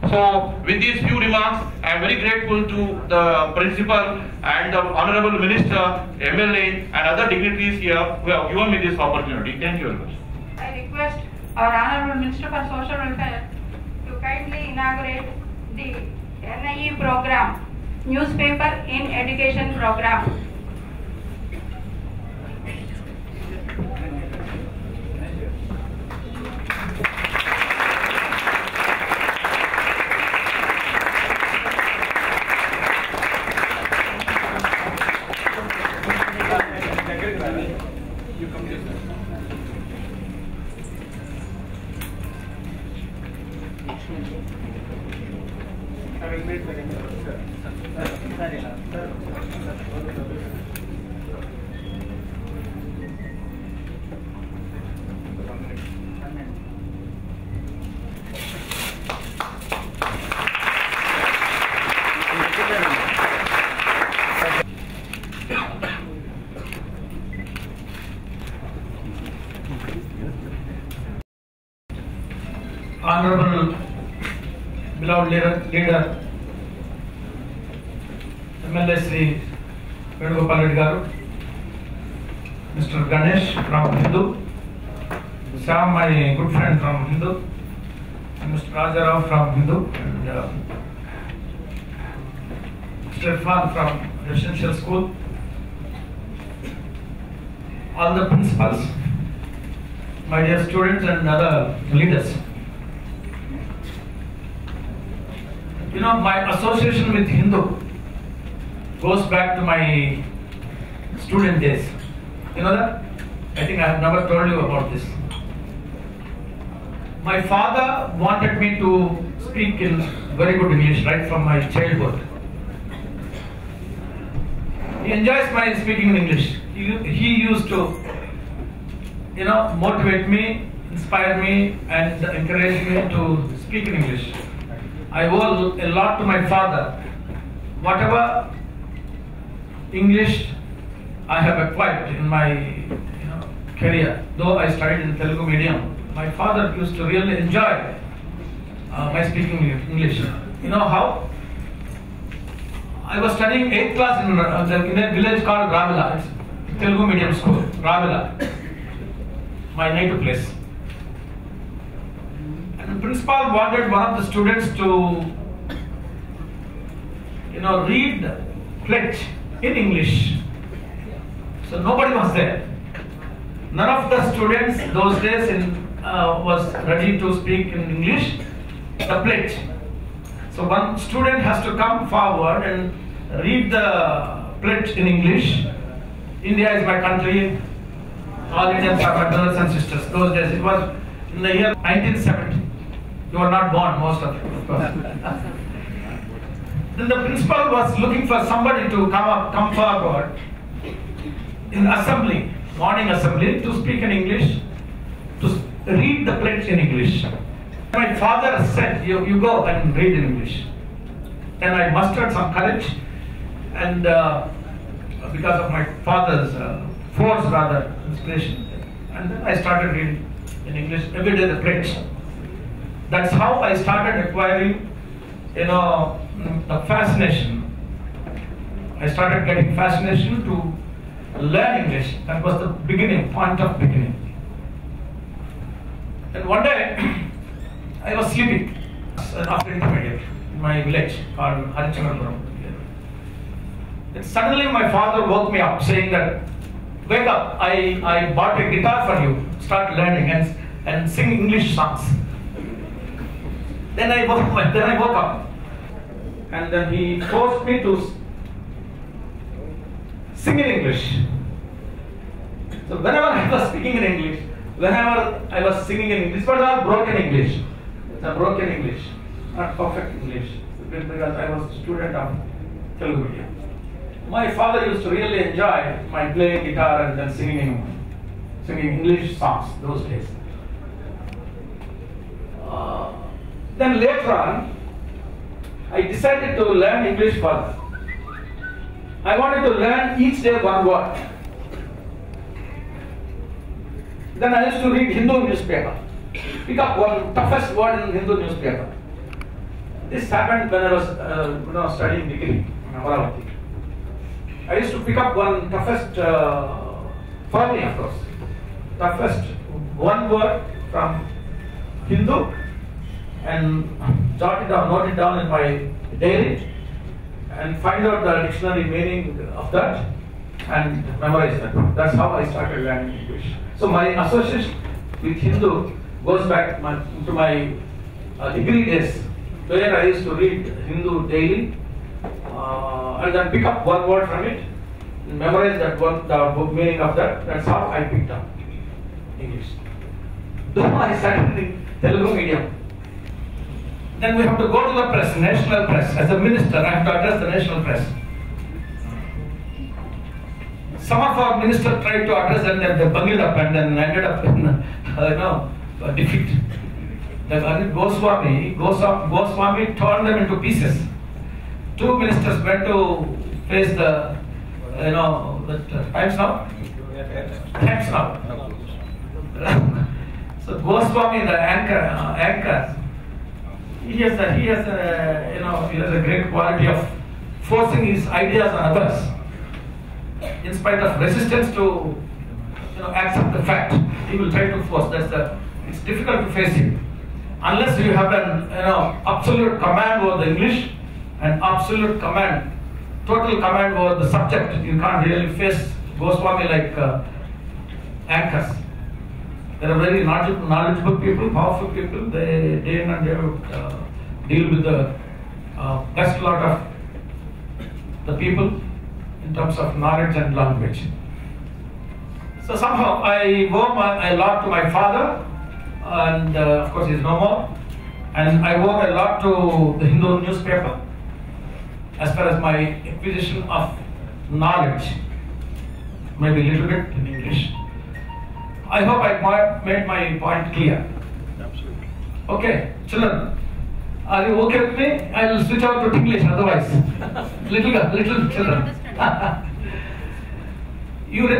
So, with these few remarks, I am very grateful to the principal and the honorable minister, MLA, and other dignitaries here who have given me this opportunity. Thank you very much. I request our honorable minister for social welfare to kindly inaugurate the NIE program, newspaper in education program. Honorable beloved leader MLA Sri Venugopal Reddy Garu, Mr. Ganesh from Hindu, Sam, my good friend from Hindu, and Mr. Rajarao from Hindu, and Mr. Irfan from Residential School, all the principals, my dear students and other leaders. You know, my association with Hindu goes back to my student days. You know that? I think I have never told you about this. My father wanted me to speak in very good English right from my childhood. He enjoys my speaking in English. He used to, you know, motivate me, inspire me, and encourage me to speak in English. I owe a lot to my father. Whatever English I have acquired in my career, though I studied in Telugu medium, my father used to really enjoy my speaking English. You know how? I was studying 8th class in a village called Ravela. It's Telugu medium school, Ravela, my native place. And the principal wanted one of the students to, read the pledge in English. So nobody was there. None of the students those days was ready to speak in English, the pledge. So one student has to come forward and read the pledge in English. India is my country. All Indians are my brothers and sisters. Those days, it was in the year 1970. You were not born, most of you, of course. Then the principal was looking for somebody to come forward in assembly, morning assembly, to speak in English, to read the pledge in English. My father said, you go and read in English. Then I mustered some courage, and because of my father's force, rather, inspiration, and then I started reading in English every day the pledge. That's how I started acquiring, a fascination. I started getting fascination to learn English. That was the beginning, point of beginning. And one day, I was sleeping after intermediate in my village called Harichandrapuram. And suddenly my father woke me up saying that, wake up, I bought a guitar for you, start learning and sing English songs. Then I woke up, and then he forced me to sing in English. So whenever I was speaking in English, whenever I was singing in English, it was all broken English. It's a broken English, not perfect English, because I was a student of Telugu medium. My father used to really enjoy my playing guitar and then singing English songs those days. Then later on, I decided to learn English further. I wanted to learn each day one word. Then I used to read Hindu newspaper. Pick up one toughest word in Hindu newspaper. This happened when I was studying degree in Amaravati. I used to pick up one toughest, for me of course, toughest one word from Hindu and jot it down, note it down in my diary and find out the dictionary meaning of that and memorize that. That's how I started learning English. So my association with Hindu goes back to my degree days, where I used to read Hindu daily and then pick up one word from it, memorize that one, the meaning of that. That's how I picked up English. Though I started in Telugu medium. Then we have to go to the press, national press. As a minister, I have to address the national press. Some of our ministers tried to address them, they bungled up and then ended up in defeat. The Goswami torn them into pieces. Two ministers went to face the Times Now. Times Now. So Goswami, the anchor. He has a great quality of forcing his ideas on others, in spite of resistance to accept the fact. He will try to force. It's difficult to face him unless you have an absolute command over the English and absolute command, total command over the subject. You can't really face Goswami like anchors. They are very knowledgeable people, powerful people. They day in and day out deal with the best lot of the people in terms of knowledge and language. So somehow I owe a lot to my father, and of course he's no more. And I owe a lot to the Hindu newspaper as far as my acquisition of knowledge, maybe a little bit in English. I hope I made my point clear. Absolutely. Okay, children, are you okay with me? I will switch out to English otherwise. little children.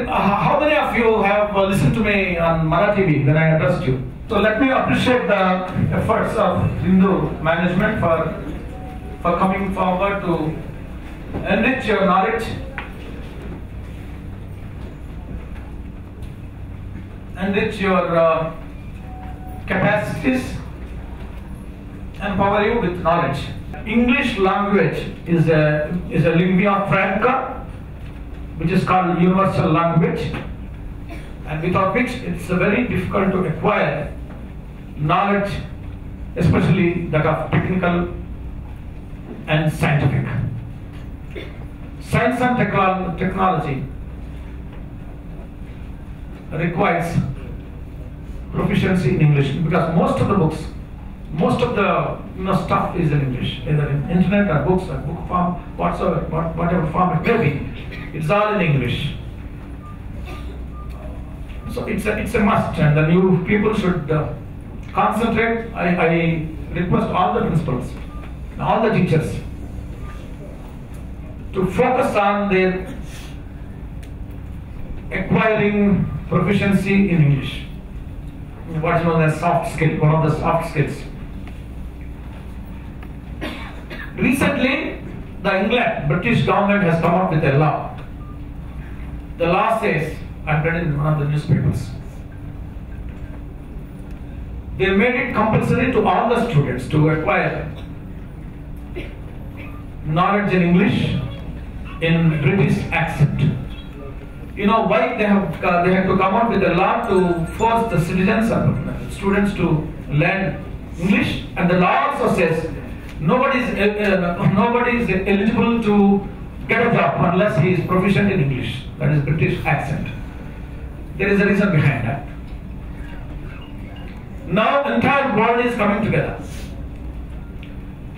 How many of you have listened to me on Marathi TV when I addressed you? So let me appreciate the efforts of Hindu management for coming forward to enrich your knowledge, enrich your capacities, empower you with knowledge. English language is a lingua franca, which is called universal language, and without which it's very difficult to acquire knowledge, especially that of technical and scientific. Science and technology requires proficiency in English, because most of the books, most of the stuff is in English, either in internet or books or book form, whatever form it may be, it's all in English. So it's a must, and the new people should concentrate. I request all the principals, all the teachers, to focus on their acquiring proficiency in English, what is known as soft skill, one of the soft skills. Recently, the British government has come up with a law. The law says, I've read it in one of the newspapers, they made it compulsory to all the students to acquire knowledge in English in British accent. You know why they have to come out with a law to force the citizens and students to learn English, and the law also says nobody is eligible to get a job unless he is proficient in English, that is British accent. There is a reason behind that. Now the entire world is coming together.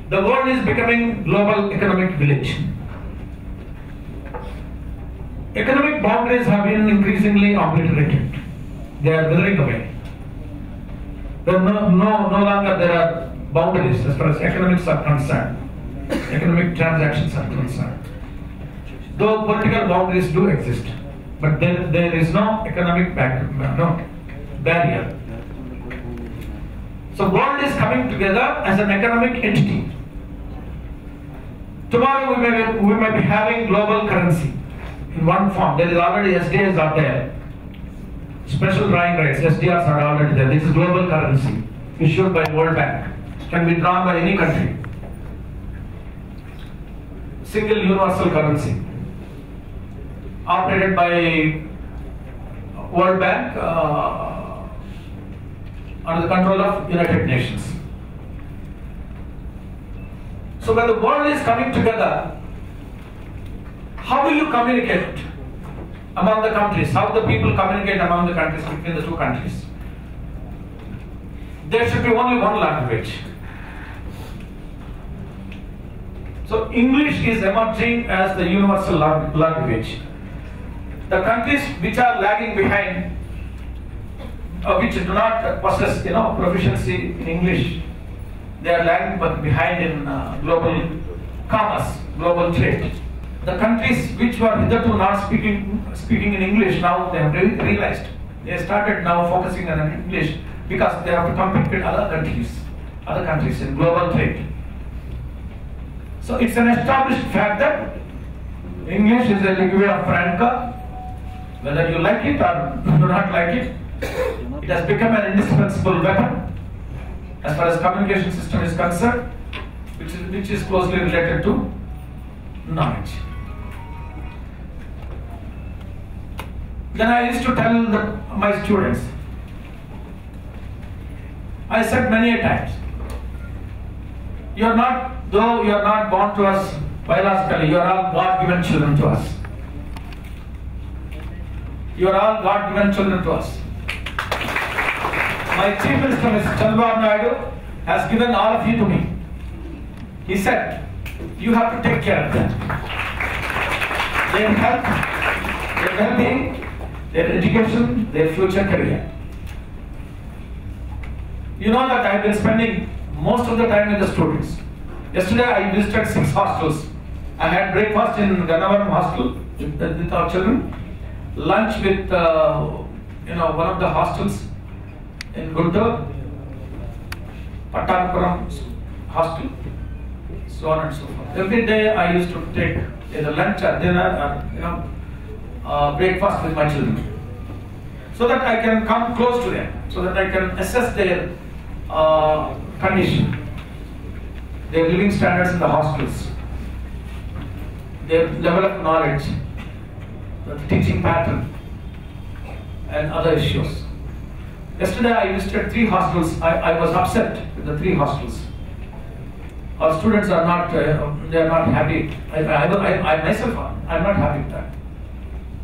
The world is becoming global economic village. Economic boundaries have been increasingly obliterated. They are withering away. There are no longer there are boundaries as far as economics are concerned. Economic transactions are concerned. Though political boundaries do exist, but there is no economic barrier. So world is coming together as an economic entity. Tomorrow we may be having global currency in one form. There is already SDRs are there. Special drawing rights, SDRs are already there. This is global currency issued by World Bank. Can be drawn by any country. Single universal currency operated by World Bank under the control of United Nations. So when the world is coming together, how will you communicate among the countries? How the people communicate among the countries, between the two countries? There should be only one language. So English is emerging as the universal language. The countries which are lagging behind, which do not possess proficiency in English, they are lagging behind in global commerce, global trade. The countries which were hitherto not speaking in English, now they have realized. They started now focusing on English because they have to compete with other countries in global trade. So it's an established fact that English is a lingua franca. Whether you like it or do not like it, it has become an indispensable weapon as far as communication system is concerned, which is closely related to knowledge. Then I used to tell my students, I said many a times, though you are not born to us biologically, you are all God-given children to us. You are all God-given children to us. My Chief Minister, Mr. Chandrababu Naidu, has given all of you to me. He said, you have to take care of them. Their health, their well-being, their education, their future career. You know that I have been spending most of the time with the students. Yesterday I visited 6 hostels. I had breakfast in Gannavaram hostel with our children, lunch with one of the hostels in Guntur, Pattanpuram hostel, so on and so forth. Every day I used to take either lunch or dinner or breakfast with my children, so that I can come close to them, so that I can assess their condition, their living standards in the hostels, their level of knowledge, the teaching pattern, and other issues. Yesterday I visited 3 hostels. I was upset with the 3 hostels. Our students are not, they are not happy. I myself, I am not happy with that.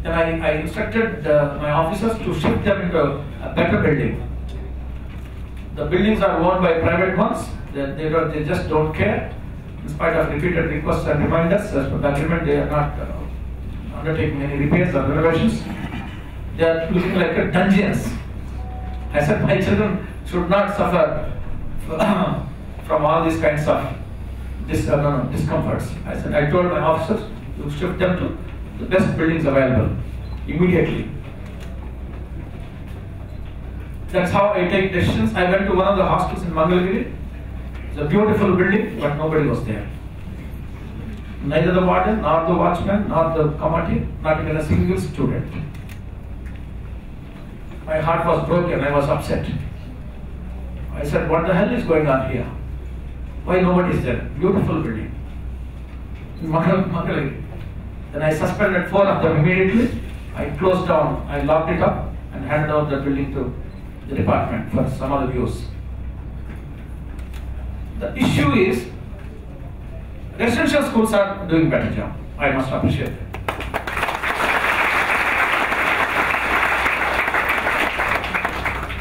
Then I instructed my officers to shift them into a better building. The buildings are owned by private ones. They just don't care. In spite of repeated requests and reminders, as per the agreement, they are not undertaking any repairs or renovations. They are looking like dungeons. I said my children should not suffer from all these kinds of discomforts. I told my officers to shift them to the best buildings available immediately. That's how I take decisions. I went to one of the hostels in Mangalagiri. It's a beautiful building, but nobody was there. Neither the warden, nor the watchman, nor the committee, not even a single student. My heart was broken, I was upset. I said, what the hell is going on here? Why nobody is there? Beautiful building. In Mangalagiri. Then I suspended 4 of them immediately. I closed down, I locked it up and handed over the building to the department for some other use. The issue is, residential schools are doing a better job. I must appreciate it.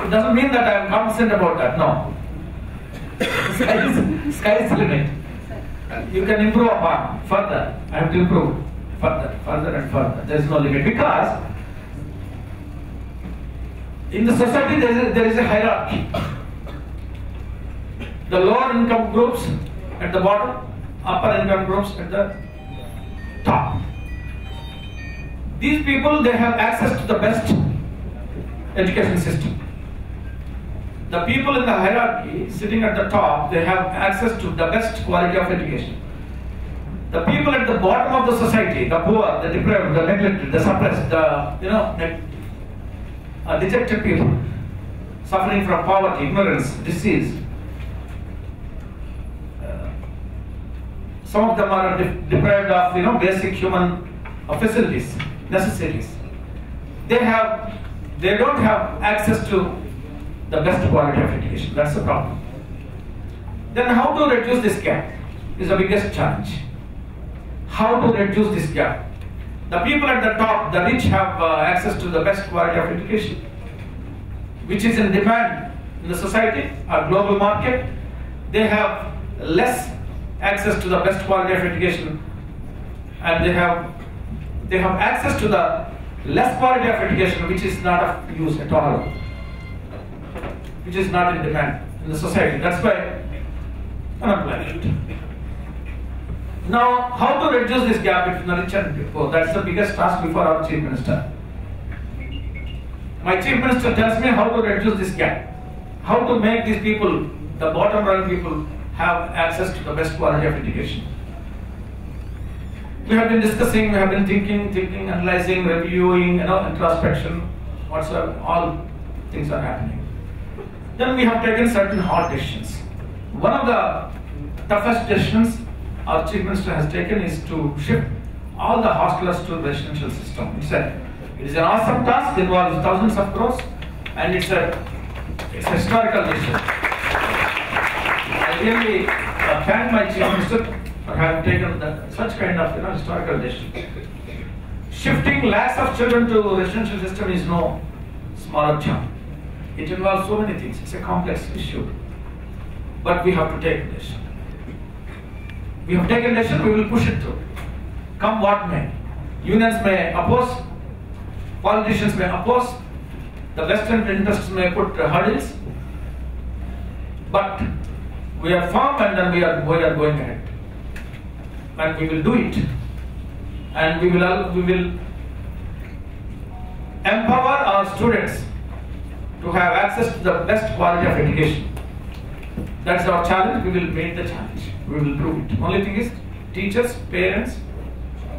It doesn't mean that I am concerned about that, no. Sky is the limit. You can improve upon further. I have to improve. further and further. There is no limit, because in the society there is a hierarchy. The lower income groups at the bottom, upper income groups at the top. These people, they have access to the best education system. The people in the hierarchy sitting at the top, they have access to the best quality of education. The people at the bottom of the society, the poor, the deprived, the neglected, the suppressed, the dejected people, suffering from poverty, ignorance, disease. Some of them are deprived of basic human facilities, necessities. They don't have access to the best quality of education. That's the problem. Then how to reduce this gap is the biggest challenge. How to reduce this gap? The people at the top, the rich, have access to the best quality of education, which is in demand in the society, our global market. They have less access to the best quality of education, and they have access to the less quality of education, which is not of use at all, which is not in demand in the society. That's why unemployment. Now, how to reduce this gap between the rich and the poor? That's the biggest task before our Chief Minister. My Chief Minister tells me how to reduce this gap, how to make these people, the bottom rung people, have access to the best quality of education. We have been discussing, we have been thinking, analyzing, reviewing, introspection, whatsoever, all things are happening. Then we have taken certain hard decisions. One of the toughest decisions our Chief Minister has taken is to shift all the hostelers to the residential system. It is an awesome task, involves thousands of crores, and it's a historical decision. I really thank my Chief Minister for having taken such kind of historical decision. Shifting lakhs of children to residential system is no smaller job. It involves so many things. It's a complex issue. But we have to take a decision. We have taken a decision, we will push it through. Come what may. Unions may oppose, politicians may oppose, the Western interests may put hurdles, but we are firm, and then we are going ahead. And we will do it. And we will empower our students to have access to the best quality of education. That's our challenge. We will meet the challenge. We will prove it. Only thing is, teachers, parents,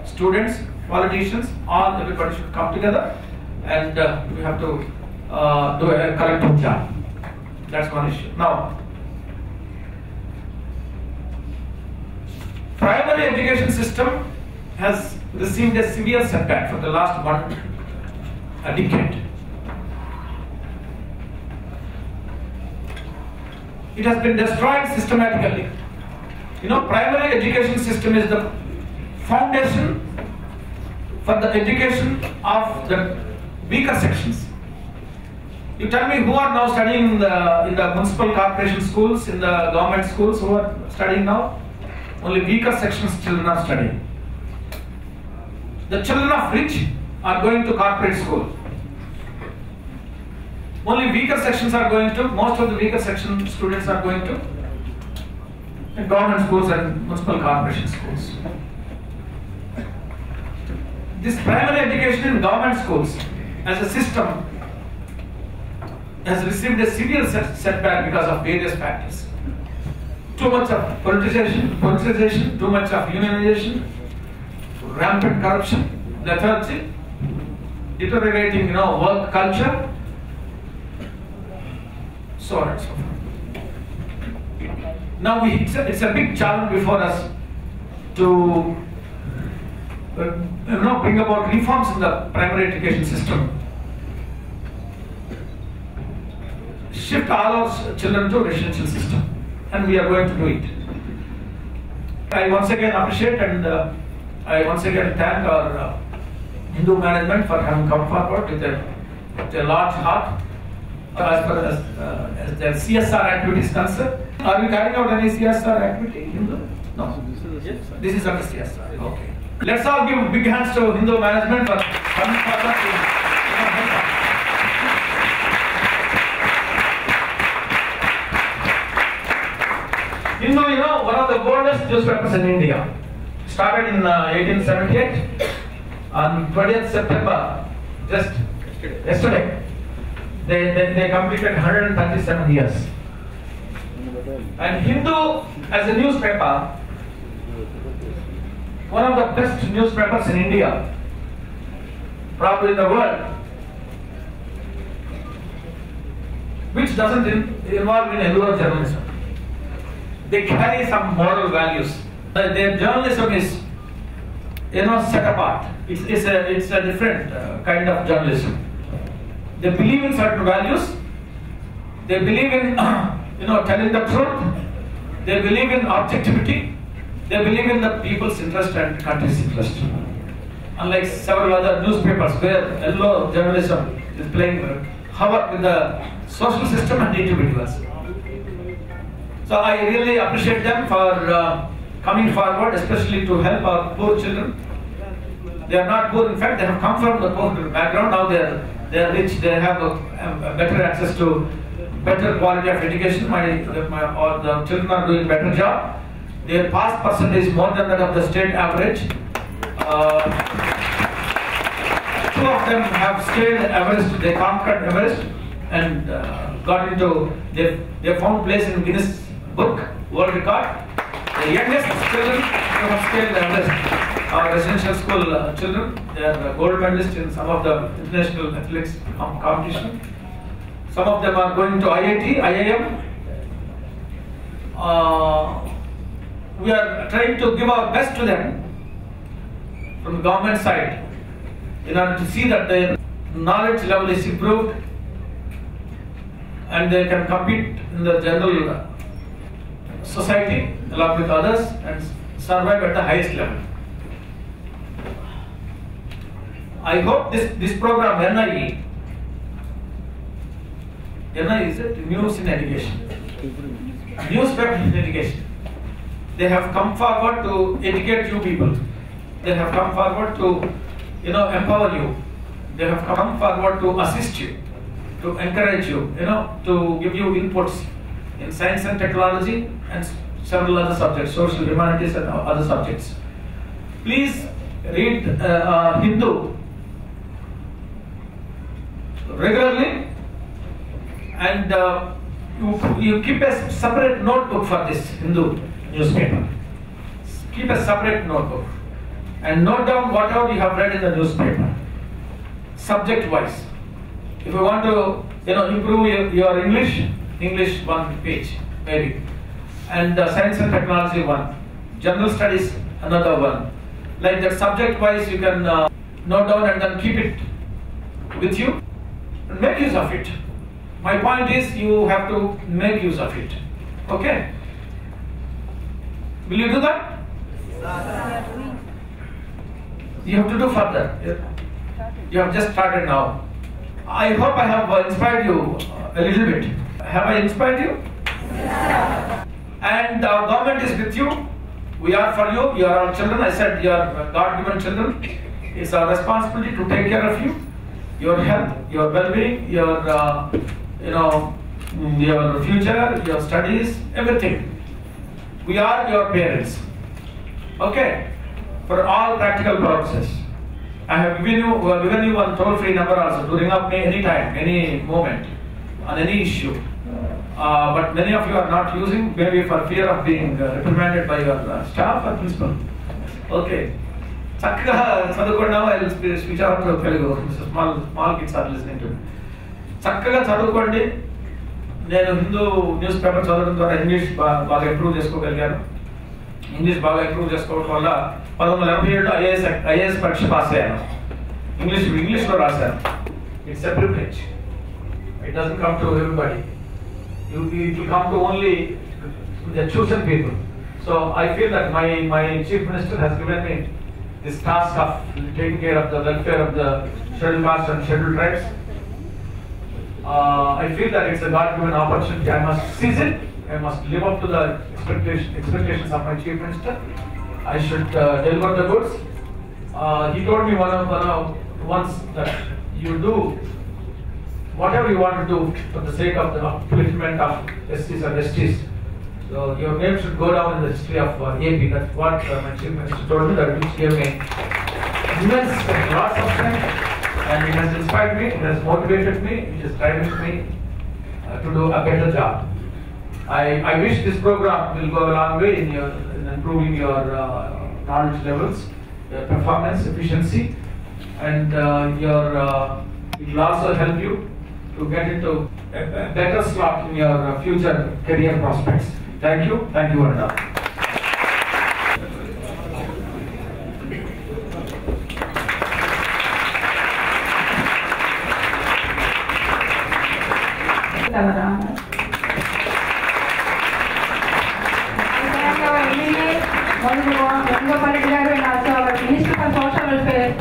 students, politicians, everybody should come together, and we have to do a collective job. That's one issue. Now, primary education system has received a severe setback for the last a decade. It has been destroyed systematically. Primary education system is the foundation for the education of the weaker sections. You tell me who are now studying in the municipal corporation schools, in the government schools, who are studying now? Only weaker sections children are studying. The children of rich are going to corporate school. Only weaker sections are going to, most of the weaker section students are going to government schools and municipal corporation schools. This primary education in government schools as a system has received a severe setback because of various factors. Too much of politicization, too much of unionization, rampant corruption, lethargy, deteriorating work culture, so on and so forth. Now it's a big challenge before us to bring about reforms in the primary education system. Shift all our children to residential system, and we are going to do it. I once again appreciate and I once again thank our Hindu management for having come forward with a large heart as far as their CSR activity is concerned. Are you carrying out any CSR activity? No. This is under CSR. Okay. Let's all give big hands to Hindu management for coming forward to help us. Hindu, one of the oldest newspapers in India. Started in 1878. On 20th September, just yesterday, they completed 137 years. And Hindu, as a newspaper, one of the best newspapers in India, probably in the world, which doesn't involve in allure journalism. They carry some moral values. Their journalism is, set apart. It's a different kind of journalism. They believe in certain values. They believe in, telling the truth. They believe in objectivity. They believe in the people's interest and country's interest. Unlike several other newspapers where allure journalism is playing havoc with the social system and individuals. So I really appreciate them for coming forward, especially to help our poor children. They are not poor, in fact, they have come from the poor background. Now they are rich, they have a better access to better quality of education. Or the children are doing better job. Their pass percentage is more than that of the state average. Two of them have scaled Everest, they conquered Everest and got into, they found place in Guinness Book, World Record. The youngest children who have scaled Everest are residential school children. They are gold medalists in some of the international athletics competition. Some of them are going to IIT, IIM. We are trying to give our best to them from the government side in order to see that their knowledge level is improved and they can compete in the general society along with others and survive at the highest level. I hope this program, NIE is it? News in Education. Newspaper in Education. They have come forward to educate you people. They have come forward to, empower you. They have come forward to assist you, to encourage you, to give you inputs in science and technology and several other subjects, social humanities and other subjects. Please read Hindu regularly and you keep a separate notebook for this Hindu newspaper. Keep a separate notebook and note down whatever you have read in the newspaper, subject wise. If you want to improve your English 1 page maybe, and science and technology 1, general studies another 1. Like that, subject wise you can note down and then keep it with you and make use of it. My point is you have to make use of it. Okay? Will you do that? You have to do further. You have just started now. I hope I have inspired you a little bit. Have I inspired you? Yeah. And our government is with you. We are for you. You are our children. I said you are God-given children. It's our responsibility to take care of you, your health, your well-being, your your future, your studies, everything. We are your parents. Okay? For all practical purposes. I have given you one toll-free number also to ring up me anytime, any moment, on any issue. But many of you are not using, maybe for fear of being reprimanded by your staff or principal. Okay. Chakkaga chadukunnava, I will switch out to Telugu. Small kids are listening to me. Chakkaga chadukondi. నేను Hindu news paper చదవడం ద్వారా English బాగా improve చేసుకోగలిగాను. English బాగా improve చేసుకోవడం వల్ల 1987 IAS పరీక్ష pass అయ్యాను. ఇంగ్లీష్లో రాశాను. It's a privilege. It doesn't come to everybody. It will come to only the chosen people. So I feel that my chief minister has given me this task of taking care of the welfare of the scheduled castes and scheduled tribes. I feel that it's a God-given opportunity. I must seize it. I must live up to the expectations of my chief minister. I should deliver the goods. He told me once that you do whatever you want to do for the sake of the upliftment of SCs and STs. So your name should go down in the history of AP. That's what my chief minister told me, that which gave me immense strength, lots of strength, and it has inspired me, it has motivated me, it is driving me to do a better job. I wish this program will go a long way in improving your knowledge levels, your performance, efficiency, and it will also help you to get into a better slot in your future career prospects. Thank you one and all. And also our Minister for Social Welfare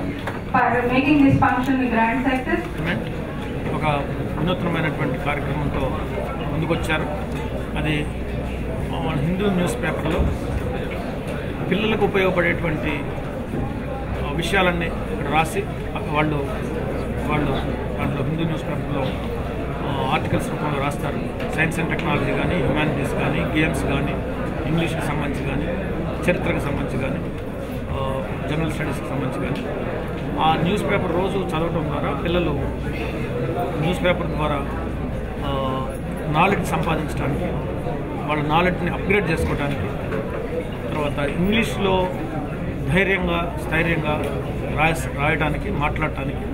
for making this function a grand success. ఒక వినూత్నమైనటువంటి కార్యక్రమంతో ముందుకొచ్చారు. అది Hindu news పేపర్లో పిల్లలకు ఉపయోగపడేటువంటి విషయాలన్నీ రాసి వాళ్ళు దాంట్లో హిందూ న్యూస్ పేపర్లో ఆర్టికల్స్ రూపంలో రాస్తారు. సైన్స్ అండ్ టెక్నాలజీ కానీ, హ్యుమానిటీస్ కానీ, గేమ్స్ కానీ, ఇంగ్లీష్కి సంబంధించి కానీ, చరిత్రకు సంబంధించి కానీ, జనరల్ స్టడీస్కి సంబంధించి కానీ ఆ న్యూస్ పేపర్ రోజు చదవటం ద్వారా పిల్లలు న్యూస్ పేపర్ ద్వారా నాలెడ్జ్ సంపాదించడానికి, వాళ్ళ నాలెడ్జ్ని అప్గ్రేడ్ చేసుకోవడానికి, తర్వాత ఇంగ్లీష్లో ధైర్యంగా స్థైర్యంగా రాయడానికి, మాట్లాడటానికి,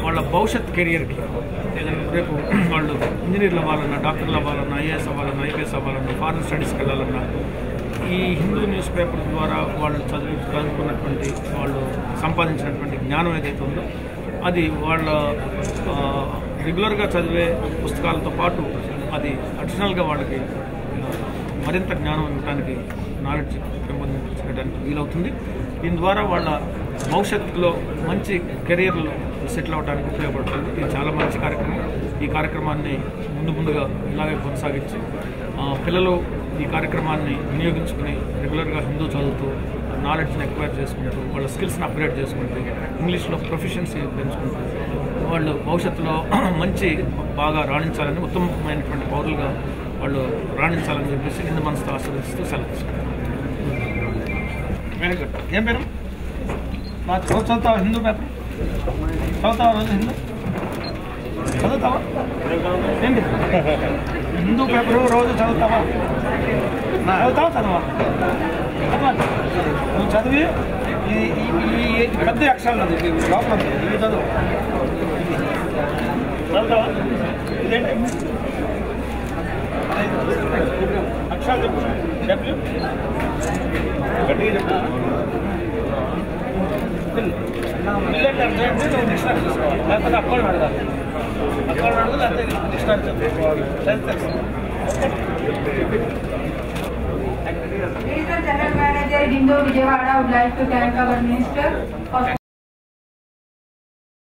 వాళ్ళ భవిష్యత్ కెరియర్కి ఏదైనా రేపు వాళ్ళు ఇంజనీర్లు అవ్వాలన్నా, డాక్టర్లు అవ్వాలన్నా, ఐఏఎస్ అవ్వాలన్నా, ఐపీఎస్ అవ్వాలన్నా, ఫారెన్ స్టడీస్కి వెళ్ళాలన్నా ఈ హిందూ న్యూస్ పేపర్ ద్వారా వాళ్ళు చదువుకున్నటువంటి, వాళ్ళు సంపాదించినటువంటి జ్ఞానం ఏదైతే ఉందో అది వాళ్ళ రెగ్యులర్గా చదివే పుస్తకాలతో పాటు అది అడిషనల్గా వాళ్ళకి మరింత జ్ఞానం ఇవ్వడానికి, నాలెడ్జ్ పెంపొందించడానికి వీలవుతుంది. దీని ద్వారా వాళ్ళ భవిష్యత్తులో మంచి కెరియర్లు సెటిల్ అవ్వడానికి ఉపయోగపడుతుంది. ఇది చాలా మంచి కార్యక్రమం. ఈ కార్యక్రమాన్ని ముందుగా ఇలాగే కొనసాగించి పిల్లలు ఈ కార్యక్రమాన్ని వినియోగించుకుని రెగ్యులర్గా హిందూ చదువుతూ నాలెడ్జ్ని ఎక్వైర్ చేసుకుంటూ, వాళ్ళ స్కిల్స్ని అప్గ్రేడ్ చేసుకుంటూ, ఇంగ్లీష్లో ప్రొఫిషియన్సీ పెంచుకుంటూ వాళ్ళు భవిష్యత్తులో బాగా రాణించాలని, ఉత్తమమైనటువంటి పౌరులుగా వాళ్ళు రాణించాలని చెప్పేసి నిండు మనసుతో ఆశీర్వదిస్తూ సెలవు. Very good. ఏం పేరు? రోజు చదువుతావా హిందూ పేపర్? చదువుతావా రోజు హిందూ? చదువుతావా? ఏంటి హిందూ పేపరు రోజు చదువుతావా? చదవా నువ్వు చదివి ఈ పెద్ద అక్షరాలు అది లోపల ఇవి చదువు. చదువుతావా? ఇదేంటి అక్షరాలు చెప్పు. డబ్ల్యూ గట్టిగా చెప్పు. మిల్లెట్ అంటే నువ్వు డిక్షనరీ చూసుకోవాలి, లేకపోతే అక్కడ అడగాలి. అక్కడ అడగదు, లేకపోతే డిక్షనరీ చదువుకోవాలి. General Manager, Hindu Vijayawada would like to thank our minister for